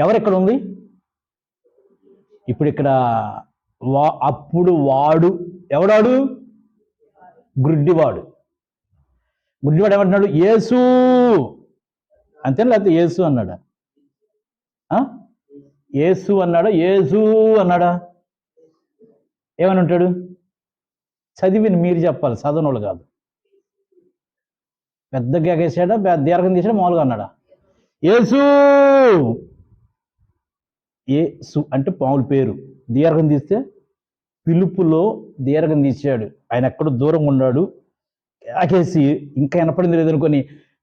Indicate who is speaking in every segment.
Speaker 1: ఎవరెక్కడ ఉంది ఇప్పుడు? ఇక్కడ అప్పుడు వాడు ఎవడాడు? గుడ్డివాడు. గుడ్డివాడు ఏమంటున్నాడు? యేసు అంతే, లేకపోతే యేసు అన్నాడా? యేసు అన్నాడా? యేసు అన్నాడా? ఏమని ఉంటాడు? చదివిని మీరు చెప్పాలి, చదవనోళ్ళు కాదు. పెద్ద గేకేసాడా, దీర్ఘం తీసాడా, మామూలుగా అన్నాడా? యేసు. యేసు అంటే మామూలు పేరు, దీర్ఘం తీస్తే పిలుపులో దీర్ఘం తీసాడు. ఆయన ఎక్కడో దూరంగా ఉన్నాడు, కేకేసి ఇంకా వినపడింది లేదనుకొని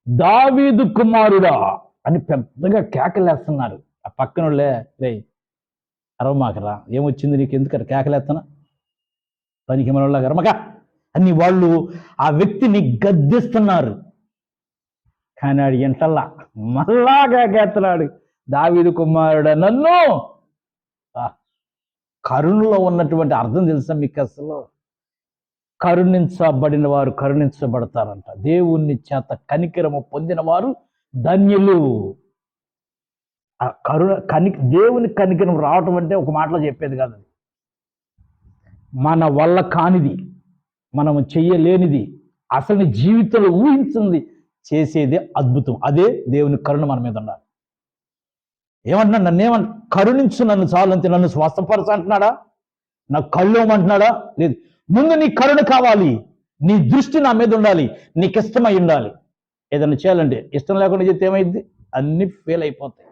Speaker 1: దావీదు కుమారుడా అని పెద్దగా కేకలేస్తున్నారు. ఆ పక్కన వాళ్ళే, రే అరవమాకరా, ఏమొచ్చింది నీకు, ఎందుకు కేకలేస్తున్నా, పనికి మనోళ్ళ గరమక అని వాళ్ళు ఆ వ్యక్తిని గద్దిస్తున్నారు. కానీ ఆడు ఎంటల్లా మళ్ళా కేకేస్తున్నాడు, దావీదు కుమారుడా నన్ను. కరుణలో ఉన్నటువంటి అర్థం తెలుసా మీకు? అసలు కరుణించబడిన వారు కరుణించబడతారంట. దేవుని చేత కనికరము పొందిన వారు ధన్యులు. దేవుని కనికరం రావటం అంటే ఒక మాటలో చెప్పేది కాదు. మన వల్ల కానిది, మనం చెయ్యలేనిది, అసలు జీవితంలో ఊహించింది చేసేదే అద్భుతం. అదే దేవుని కరుణ మన మీద ఉండాలి. ఏమంటున్నాడు? నన్నేమన్నా కరుణించు, నన్ను చాలు అంతే. నన్ను స్వస్థపరచ అంటున్నాడా? నాకు కళ్ళు అంటున్నాడా? లేదు. ముందు నీ కరుణ కావాలి, నీ దృష్టి నా మీద ఉండాలి, నీకు ఇష్టమై ఉండాలి. ఏదైనా చేయాలంటే ఇష్టం లేకుండా చెప్తే ఏమైంది? అన్ని ఫెయిల్ అయిపోతాయి.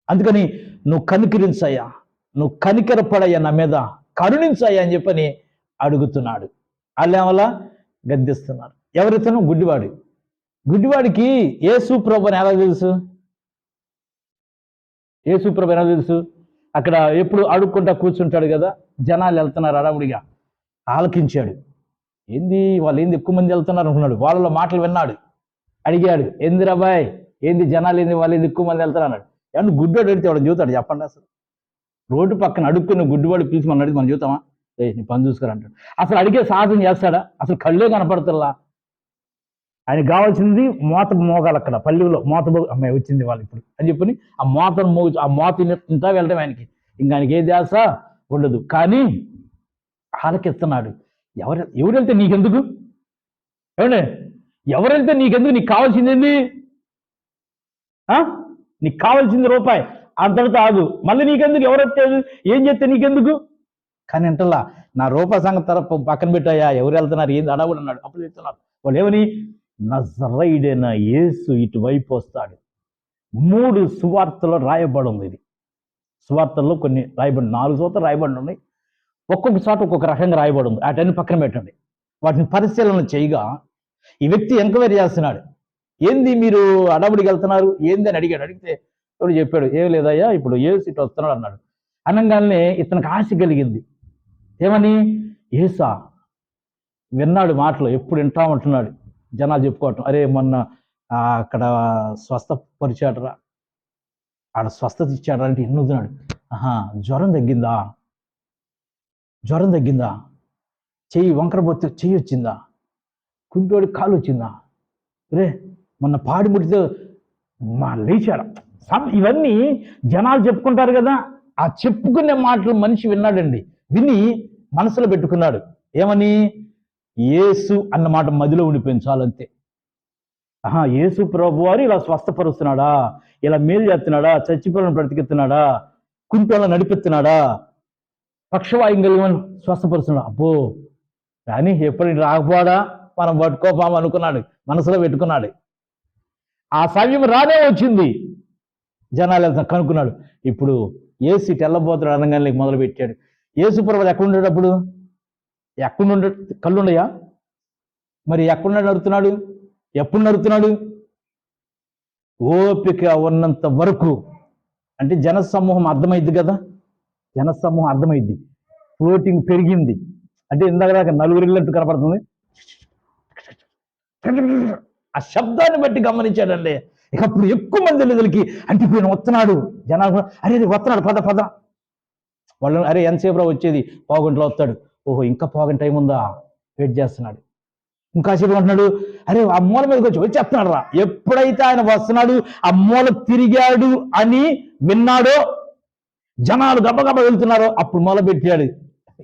Speaker 1: అందుకని నువ్వు కనికరించయ్యా, నువ్వు కనికరపడయ్యా, నా మీద కరుణించయ్యా అని చెప్పని అడుగుతున్నాడు. వాళ్ళేమలా గద్దిస్తున్నారు. ఎవరితను? గుడ్డివాడు. గుడ్డివాడికి యేసు ప్రభుని ఎలా తెలుసు? యేసు ప్రభు ఎలా తెలుసు? అక్కడ ఎప్పుడు అడుక్కుంటా కూర్చుంటాడు కదా, జనాలు వెళ్తున్నారు అడవుడిగా, ఆలకించాడు. ఏంది వాళ్ళు, ఏంది ఎక్కువ మంది వెళ్తున్నారు అనుకున్నాడు. వాళ్ళలో మాటలు విన్నాడు, అడిగాడు, ఏంది రాబాయ్, ఏంది జనాలు, ఏంది వాళ్ళు, ఏంది ఎక్కువ మంది వెళ్తారు అన్నాడు. ఏమన్నా గుడ్డివాడు అడిగితే వాడు చూతాడు? చెప్పండి. అసలు రోడ్డు పక్కన అడుక్కుని గుడ్డివాడు పిలిచి మనం అడిగి మనం చూతామా? నీ పని చూసుకురా అంటాడు. అసలు అడిగే సాహసం చేస్తాడా? అసలు కళ్ళే కనపడతల్లా. ఆయనకు కావాల్సింది మోత మోగాలి. అక్కడ పల్లెలో మోత అమ్మాయి వచ్చింది వాళ్ళు ఇప్పుడు అని చెప్పని ఆ మోతను మోగి ఆ మోత ఇంతా వెళ్ళడం ఆయనకి, ఇంకా ఆయనకి ఏ ధ్యాస ఉండదు. కానీ ఆలకిస్తున్నాడు. ఎవరు వెళ్తే నీకెందుకు? ఏమండి, ఎవరు వెళ్తే నీకెందుకు? నీకు కావాల్సింది ఏంది? నీకు కావాల్సింది రూపాయి, అంతటితో ఆగు. మళ్ళీ నీకెందుకు? ఎవరు వచ్చేది, ఏం చేస్తే నీకెందుకు? కానీ అంటల్లా, నా రూపాయి సంగతి తరపు పక్కన పెట్టాయా, ఎవరు వెళ్తున్నారు, ఏంది అడవుడు అన్నాడు. అప్పుడు చెప్తున్నారు వాళ్ళు ఏమని, నజరేయుడైన యేసు ఇటువైపు వస్తాడు. 3 సువార్తలో రాయబడి ఉంది. ఇది సువార్తల్లో కొన్ని రాయబడి, 4 చోట్ల రాయబడి ఉన్నాయి. ఒక్కొక్క చోట ఒక్కొక్క రకంగా రాయబడి ఉంది. వాటిని పక్కన పెట్టండి. వాటిని పరిశీలన చేయగా ఈ వ్యక్తి ఎంక్వైరీ చేస్తున్నాడు. ఏంది మీరు అడవుడికి వెళ్తున్నారు, ఏంది అని అడిగాడు. అడిగితే ఎవడు చెప్పాడు, ఏం లేదయ్యా, ఇప్పుడు యేసు ఇటు వస్తున్నాడు అన్నాడు. అనగానే ఇతనికి ఆశ కలిగింది. ఏమని? యేసా విన్నాడు మాటలు, ఎప్పుడు వింటామంటున్నాడు, జనాలు చెప్పుకోవటం. అరే మొన్న అక్కడ స్వస్థపరిచాడరా, ఆడ స్వస్థత ఇచ్చాడరా అంటే ఎన్నుతున్నాడు. జ్వరం తగ్గిందా, జ్వరం తగ్గిందా, చెయ్యి వంకరబొత్తు చెయ్యి వచ్చిందా, కుంటోడి కాలు వచ్చిందా, రే మొన్న పాడి ముడితే మా లేచారా. ఇవన్నీ జనాలు చెప్పుకుంటారు కదా. ఆ చెప్పుకునే మాటలు మనిషి విన్నాడండి. విని మనసులో పెట్టుకున్నాడు. ఏమని? యేసు అన్న మాట మదిలో ఉండిపోయింది, చాలంతే. యేసు ప్రభు వారు ఇలా స్వస్థపరుస్తున్నాడా, ఇలా మేలు చేస్తున్నాడా, చచ్చిపోయిన బ్రతికిస్తున్నాడా, కుంటోళ్ళని నడిపిస్తున్నాడా, పక్షవాయుం కలిగిన స్వస్థపరుస్తున్నాడు. అబ్బో, కానీ ఎప్పుడు రాకపోడా మనం పట్టుకోపాము అనుకున్నాడు, మనసులో పెట్టుకున్నాడు. ఆ సమయం రానే వచ్చింది. జనాలు వెళ్తా కనుక్కున్నాడు. ఇప్పుడు యేసు ఇటు వెళ్ళబోతున్నాడు అనగానే మొదలు పెట్టాడు. యేసు ప్రభు ఎక్కడుండేటప్పుడు, ఎక్కడుండే కళ్ళుండయా? మరి ఎక్కడ నడుతున్నాడు, ఎప్పుడు నడుతున్నాడు? ఓపిక ఉన్నంత వరకు. అంటే జనసమూహం అర్థమైద్ది కదా, జనసమూహం అర్థమైద్ది. ఫ్లోటింగ్ పెరిగింది అంటే ఇందాక దాకా 4 ఇళ్ళట్టు కనపడుతుంది. ఆ శబ్దాన్ని బట్టి గమనించాడండి. ఇక అప్పుడు ఎక్కువ మంది వెళ్ళేదలికి అంటే ఇప్పుడు వస్తున్నాడు. జనాలు అరే వస్తున్నాడు, పద పద. వాళ్ళు అరే ఎంతసేపు వచ్చేది, 1/2 గంటలో వస్తాడు. ఓహో ఇంకా 1/2 గంట టైం ఉందా, వెయిట్ చేస్తున్నాడు. ఇంకాసేపు అంటున్నాడు, అరే ఆ మూల మీదకి వచ్చేస్తున్నాడు రా. ఎప్పుడైతే ఆయన వస్తున్నాడు, ఆ మూల తిరిగాడు అని విన్నాడో, జనాలు గబగబ వెళ్తున్నారో, అప్పుడు మొదలుపెట్టాడు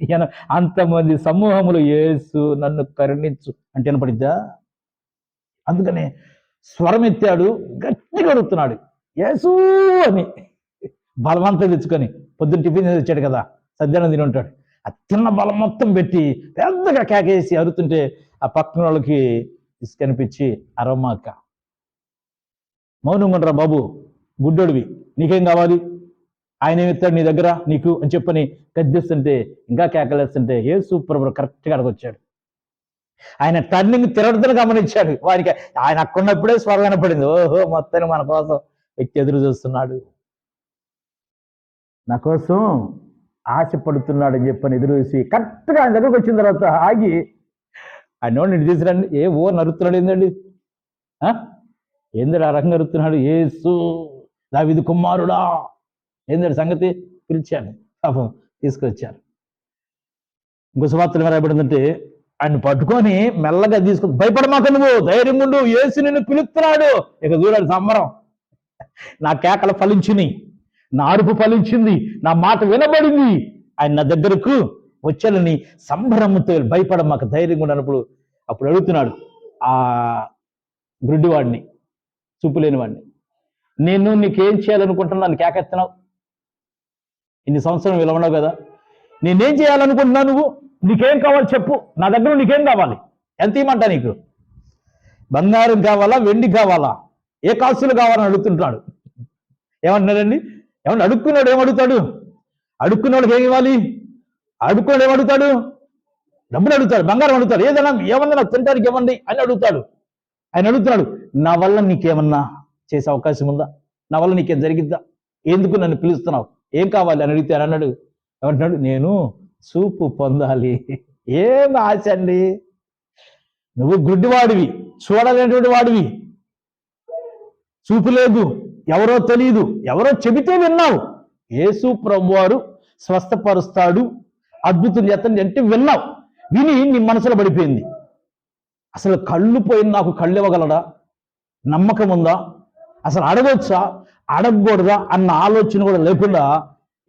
Speaker 1: ఈయన. అంతమంది సమూహములు యేసు నన్ను కరుణించు అంటే వినపడిద్దా? అందుకనే స్వరం ఎత్తాడు, గట్టిగా అడుగుతున్నాడు యేసు అని, బలమంతా తెచ్చుకొని. పొద్దున్న టిఫిన్ తెచ్చాడు కదా, సద్యానం తిని ఉంటాడు. ఆ తిన్న బలం మొత్తం పెట్టి పెద్దగా కేకేసి అరుతుంటే ఆ పక్కన వాళ్ళకి కనిపించి, అరమ్మాక మౌనంగా ఉండరా బాబు, గుడ్డోడివి, నీకేం కావాలి, ఆయన ఏమిస్తాడు నీ దగ్గర నీకు అని చెప్పని గద్దిస్తుంటే, ఇంకా కేకలేస్తుంటే యేసు ప్రభువు కరెక్ట్గా అడగొచ్చాడు. ఆయన టర్నింగ్ తిరగడం గమనించాడు. వారికి ఆయన అక్కడున్నప్పుడే స్వరం వినపడింది, ఓహో మొత్తాన్ని మన కోసం వ్యక్తి ఎదురు చూస్తున్నాడు, నా కోసం ఆశపడుతున్నాడు అని చెప్పని ఎదురు చూసి కరెక్ట్గా ఆయన దగ్గరకు వచ్చిన తర్వాత ఆగి, ఆయన నిన్ను తీసుకురండి, ఏ ఓ నరుతున్నాడు ఏందండి, ఏందడు ఆ రకంగా నరుతున్నాడు, యేసు దావీదు కుమారుడా, ఏందడి సంగతి, పిలిచాను. పాపం తీసుకొచ్చారు. ఇంకో సువార్తలు రాయబడిందంటే, ఆయన పట్టుకొని మెల్లగా తీసుకొని, భయపడమాక నువ్వు, ధైర్యం ఉండు, యేసు నిన్ను పిలుస్తున్నాడు. ఇక చూడాలి సంబరం, నా కేకలు ఫలించినాయి, నా అరుపు ఫలించింది, నా మాట వినబడింది, ఆయన నా దగ్గరకు వచ్చాడని సంబరంతో భయపడమాక ధైర్యం ఉన్నప్పుడు అప్పుడు అడుగుతున్నాడు ఆ గుడ్డివాడిని, చూపు లేని వాడిని, నేను నీకేం చేయాలనుకుంటున్నాను కేకెత్తున్నావు, ఇన్ని సంవత్సరం ఇలా ఉన్నావు కదా, నేనేం చేయాలనుకుంటున్నావు, నువ్వు నీకేం కావాలి చెప్పు, నా దగ్గర నీకేం కావాలి, ఎంత ఇమ్మంటా నీకు, బంగారం కావాలా, వెండి కావాలా, ఏ కాసులు కావాలని అడుగుతుంటాడు. ఏమంటున్నాడండి, ఏమన్నా అడుక్కున్నాడు, ఏమడుగుతాడు, అడుక్కున్నవాడికి ఏమి ఇవ్వాలి, అడుక్కున్నాడు ఏమడుగుతాడు, డబ్బులు అడుగుతాడు, బంగారం అడుగుతాడు, ఏమన్నా నాకు తినడానికి ఇవ్వండి అని అడుగుతాడు. ఆయన అడుగుతున్నాడు, నా వల్ల నీకేమన్నా చేసే అవకాశం ఉందా, నా వల్ల నీకేం జరిగిద్దా, ఎందుకు నన్ను పిలుస్తున్నావు, ఏం కావాలి అని అడిగితే అన్నాడు, ఏమంటున్నాడు, నేను చూపు పొందాలి. ఏం ఆశ అండి, నువ్వు గుడ్డివాడివి, చూడలేనటువంటి వాడివి, చూపు లేదు, ఎవరో తెలియదు, ఎవరో చెబితే విన్నావు, యేసు ప్రభువారు స్వస్థపరుస్తాడు, అద్భుతం చేస్తాడు అంటే విన్నావు, విని నీ మనసులో పడిపోయింది. అసలు కళ్ళు పోయిన నాకు కళ్ళు ఇవ్వగలడా, నమ్మకం ఉందా, అసలు అడగొచ్చా, అడగకూడదా అన్న ఆలోచన కూడా లేకుండా,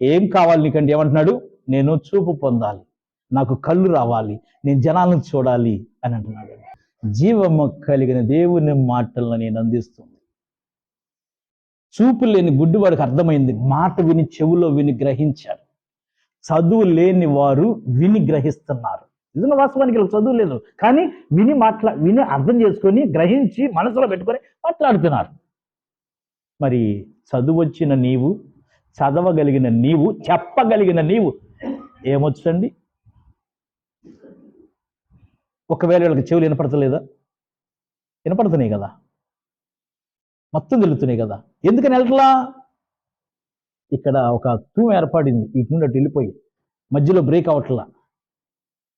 Speaker 1: ఏం కావాలి నీకంటే ఏమంటున్నాడు, నేను చూపు పొందాలి, నాకు కళ్ళు రావాలి, నేను జనాలను చూడాలి అని అంటున్నాడు. జీవము కలిగిన దేవుని మాటలను నేను అందిస్తుంది. చూపు లేని గుడ్డివాడికి అర్థమైంది, మాట విని చెవులో విని గ్రహించాడు. చదువు లేని వారు విని గ్రహిస్తున్నారు. నిజంగా వాస్తవానికి చదువు లేదు, కానీ విని అర్థం చేసుకొని గ్రహించి మనసులో పెట్టుకొని మాట్లాడుతున్నారు. మరి చదువు వచ్చిన నీవు, చదవగలిగిన నీవు, చెప్పగలిగిన నీవు ఏమొచ్చండి? ఒకవేళ వీళ్ళకి చెవులు వినపడతలేదా? వినపడుతున్నాయి కదా, మొత్తం తెలుస్తున్నాయి కదా, ఎందుకని వెళ్ళట్లా? ఇక్కడ ఒక తూము ఏర్పడింది, ఇటు నుండి అటు వెళ్ళిపోయి మధ్యలో బ్రేక్ అవట్లా,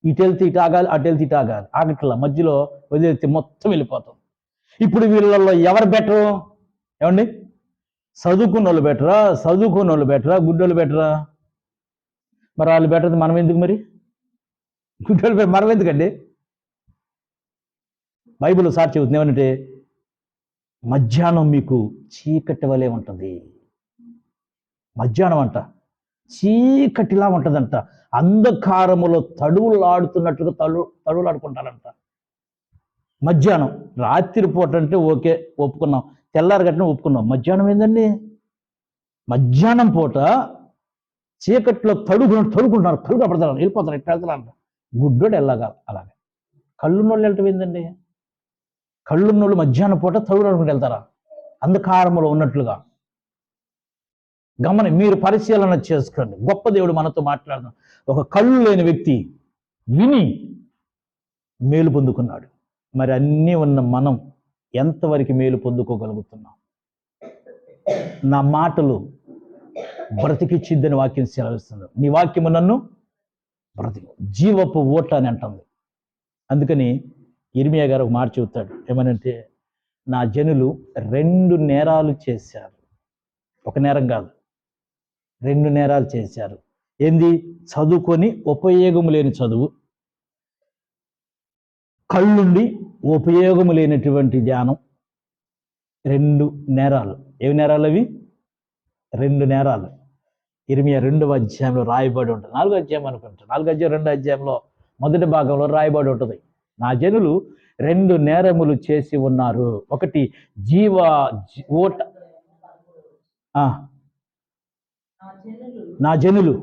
Speaker 1: ఇటు వెళ్తే ఇటు ఆగాలి, అటు వెళ్తే ఇటు ఆగాలి, ఆగట్లా, మధ్యలో వదిలేస్తే మొత్తం వెళ్ళిపోతుంది. ఇప్పుడు వీళ్ళల్లో ఎవరు బెటరు ఏమండి? చదువుకున్న వాళ్ళు బెటరా, చదువుకున్న వాళ్ళు బెటరా, గుడ్డోళ్ళు బెటరా? మరి వాళ్ళు బెటర్, మనం ఎందుకు, మరి గుడ్డోళ్ళు మనం ఎందుకండి? బైబిల్ సార్ చెబుతుంది ఏమంటే, మధ్యాహ్నం మీకు చీకటి వలె ఉంటుంది, మధ్యాహ్నం అంట చీకటిలా ఉంటుందంట, అంధకారములో తడువులాడుతున్నట్లుగా తడువులాడుకుంటారంట మధ్యాహ్నం. రాత్రి పూట అంటే ఓకే ఒప్పుకున్నాం, తెల్లారి గట్టిన ఒప్పుకున్నాం, మధ్యాహ్నం ఏందండి? మధ్యాహ్నం పూట చీకట్లో తడుకుంటున్నారు, కళ్ళు కపడతారు, వెళ్ళిపోతారు, ఎట్లా వెళ్తారంట. గుడ్డోడు ఎలాగా అలాగే, కళ్ళున్నోళ్ళు వెళ్ళటం ఏందండి? కళ్ళున్నోళ్ళు మధ్యాహ్నం పూట తడుగులాడుకుంటూ వెళ్తారా? అంధకారంలో ఉన్నట్లుగా. మీరు పరిశీలన చేసుకోండి. గొప్ప దేవుడు మనతో మాట్లాడుతున్నాడు. ఒక కళ్ళు లేని వ్యక్తి విని మేలు పొందుకున్నాడు. మరి అన్నీ ఉన్న మనం ఎంతవరకు మేలు పొందుకోగలుగుతున్నాం? నా మాటలు బ్రతికిచ్చిద్దని వాక్యం సెలవిస్తుంది. నీ వాక్యము నన్ను బ్రతికి జీవపు ఓట అని అంటుంది. అందుకని ఇర్మియా గారు ఒక మాట చెబుతాడు, ఏమనంటే, నా జనులు 2 నేరాలు చేశారు, ఒక నేరం కాదు, 2 నేరాలు చేశారు. ఏంది? చదువుకొని ఉపయోగం లేని చదువు, కళ్ళుండి ఉపయోగము లేనటువంటి ధ్యానం, 2 నేరాలు. ఏవి నేరాలు అవి? 2 నేరాలు. ఇర్మియా 2వ అధ్యాయంలో రాయబడి ఉంటుంది. 4వ అధ్యాయం అనుకుంటా, 4వ అధ్యాయం 2వ అధ్యాయంలో మొదటి భాగంలో రాయబడి ఉంటుంది. నా జనులు 2 నేరములు చేసి ఉన్నారు. ఒకటి ఓట. నా జనులు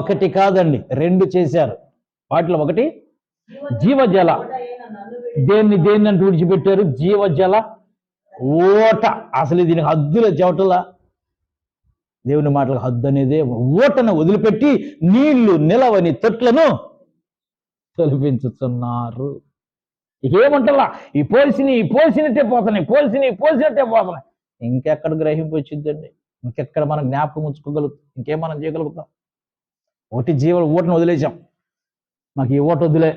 Speaker 1: ఒకటి కాదండి, 2 చేశారు. వాటిలో ఒకటి జీవజల. దేన్ని అంటే విడిచిపెట్టారు? జీవజల ఓట. అసలు దీనికి హద్దుల చెవటలా, దేవుని మాటలకు హద్దు అనేదే. ఓటను వదిలిపెట్టి నీళ్లు నిలవని తొట్లను తొలిపించుతున్నారు. ఏమంటలా? ఈ పోల్సినట్టే పోతున్నాయి. ఇంకెక్కడ గ్రహింపు వచ్చిందండి? ఇంకెక్కడ మనం జ్ఞాపకం ఉంచుకోగలుగుతాం? ఇంకేం మనం చేయగలుగుతాం? ఒకటి ఓటను వదిలేసాం, మాకు ఈ ఓట వదిలే,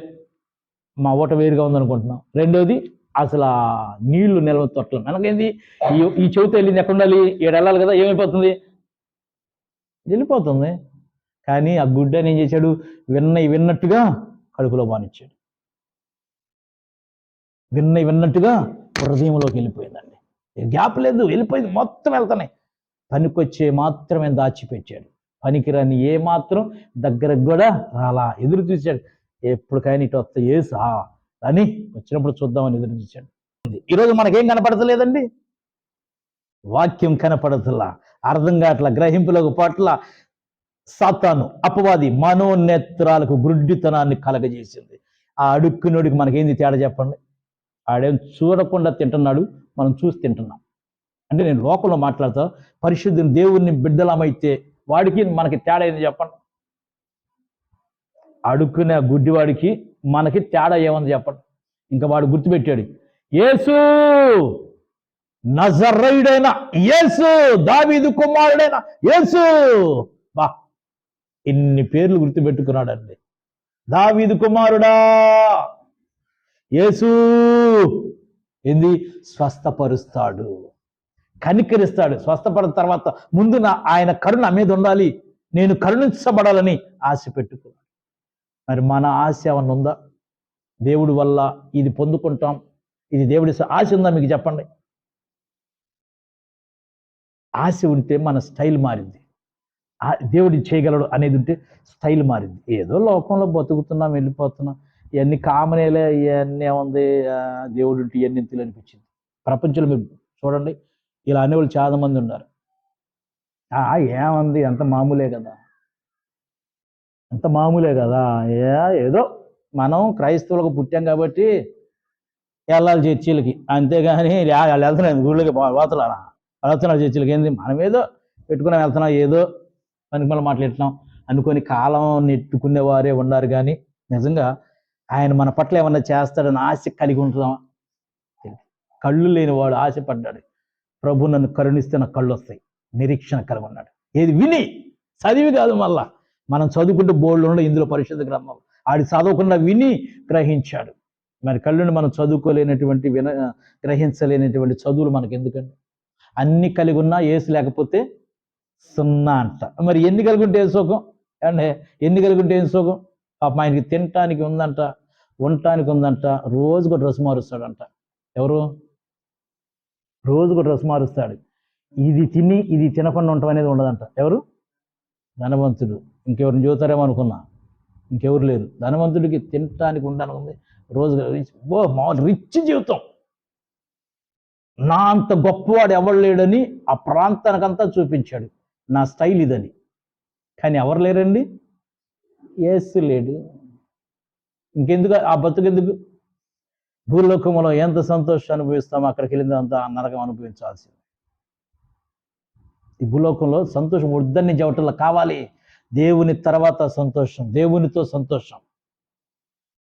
Speaker 1: మా ఓట వేరుగా ఉందనుకుంటున్నాం. రెండోది అసలు నీళ్లు నిల్వ తొట్టలు. మనకేంది? ఈ చెవితో వెళ్ళింది ఎక్కడ ఉండాలి? ఈడ వెళ్ళాలి కదా. ఏమైపోతుంది? వెళ్ళిపోతుంది. కానీ ఆ గుడ్డని ఏం చేశాడు? విన్నట్టుగా కడుపులో బానిచ్చాడు. విన్నట్టుగా హృదయంలోకి వెళ్ళిపోయిందండి. గ్యాప్ లేదు, వెళ్ళిపోయింది. మొత్తం వెళ్తున్నాయి. పనికొచ్చే మాత్రమే దాచిపెట్టాడు. పనికిరాని ఏ మాత్రం దగ్గరకు కూడా రాలా. ఎదురు చూశాడు, ఎప్పటికైనా ఇటు వస్తా ఏసా అని వచ్చినప్పుడు చూద్దామని ఎదురు చూశాడు. ఈరోజు మనకేం కనపడతలేదండి? వాక్యం కనపడతలా, అర్థం కావట్లా, గ్రహింపులకు పట్ల సాతాను అపవాది మనోనేత్రాలకు గుడ్డితనాన్ని కలగజేసింది. ఆ అడుక్కునోడికి మనకేంది తేడా చెప్పండి? ఆడేం చూడకుండా తింటున్నాడు, మనం చూసి తింటున్నాం. అంటే నేను లోకంలో మాట్లాడతా, పరిశుద్ధుని దేవుణ్ణి బిడ్డలమైతే వాడికి మనకి తేడా ఏంది చెప్పండి? అడుక్కునే గుడ్డివాడికి మనకి తేడా ఏముంది చెప్పండి? ఇంకా వాడు గుర్తుపెట్టాడు, యేసు నజరేయుడైన యేసు, దావీదు కుమారుడైన యేసు. బా, ఎన్ని పేర్లు గుర్తుపెట్టుకున్నాడండి. దావీదు కుమారుడా యేసు. ఏంది? స్వస్థపరుస్తాడు, కనికరిస్తాడు. స్వస్థపడిన తర్వాత ముందు ఆయన కరుణ మీద ఉండాలి, నేను కరుణించబడాలని ఆశ పెట్టుకున్నాడు. మరి మన ఆశ ఏమన్నా ఉందా? దేవుడి వల్ల ఇది పొందుకుంటాం, ఇది దేవుడి ఆశ ఉందా మీకు చెప్పండి? ఆశ ఉంటే మన స్టైల్ మారింది. దేవుడి చేయగలడు అనేది ఉంటే స్టైల్ మారింది. ఏదో లోకంలో బతుకుతున్నాం, వెళ్ళిపోతున్నాం, ఇవన్నీ కామనేలే, ఇవన్నీ ఏముంది, దేవుడు ఉంటే ఇవన్నీ ఎంతులు అనిపించింది. ప్రపంచంలో మీరు చూడండి, ఇలా అనేవాళ్ళు చాలా మంది ఉన్నారు. ఏముంది, అంత మామూలే కదా, ఏదో మనం క్రైస్తవులకు పుట్టాం కాబట్టి వెళ్ళాలి చర్చిలకి, అంతేగాని వాళ్ళు వెళ్తున్నాయి గుళ్ళకి వెళ్తున్నారు చర్చిలకి. ఏంది, మనం ఏదో పెట్టుకున్నాం, వెళ్తున్నాం, ఏదో పనికి మనం మాట్లాడుతున్నాం అనుకొని కాలం నెట్టుకునే వారే ఉన్నారు. కానీ నిజంగా ఆయన మన పట్ల ఏమన్నా చేస్తాడని ఆశ కలిగి ఉంటున్నామా? కళ్ళు లేనివాడు ఆశపడ్డాడు, ప్రభు నన్ను కరుణిస్తే నాకు కళ్ళు వస్తాయి, నిరీక్షణ కలిగి ఉన్నాడు. ఏది విని, చదివి కాదు. మళ్ళా మనం చదువుకుంటూ బోర్డులో ఉండే ఇందులో పరిశుద్ధ గ్రంథం, ఆడి చదవకుండా విని గ్రహించాడు. మరి కళ్ళుని మనం చదువుకోలేనటువంటి గ్రహించలేనటువంటి చదువులు మనకి ఎందుకండి? అన్ని కలిగి ఉన్నా యేసు లేకపోతే సున్నా అంట. మరి ఎన్ని కలిగి ఉంటే ఏం సుఖం అండి? ఎన్ని కలిగి ఉంటే ఏం సుఖం? పాపం ఆయనకి తినటానికి ఉందంట, ఉండటానికి ఉందంట, రోజుకు డ్రెస్ మారుస్తాడంట. ఎవరు? రోజుకు డ్రెస్ మారుస్తాడు. ఇది తిని ఇది తినకుండా ఉండటం అనేది ఉండదంట. ఎవరు? ధనవంతుడు. ఇంకెవరిని చూతారేమో అనుకున్నా, ఇంకెవరు లేరు. ధనవంతుడికి తినటానికి ఉండడానికి ఉంది, రోజు రిచ్ జీవితం. నా అంత గొప్పవాడు ఎవరు లేడని ఆ ప్రాంతానికంతా చూపించాడు, నా స్టైల్ ఇదని. కానీ ఎవరు లేరండి? యేసు లేడు. ఇంకెందుకు ఆ బతుకెందుకు? భూలోకంలో ఎంత సంతోషం అనుభవిస్తామో అక్కడికి వెళ్ళిందంత నరకం అనుభవించాల్సింది. ఈ భూలోకంలో సంతోషం వద్దని చెప్పటంలో కావాలి, దేవుని తర్వాత సంతోషం, దేవునితో సంతోషం.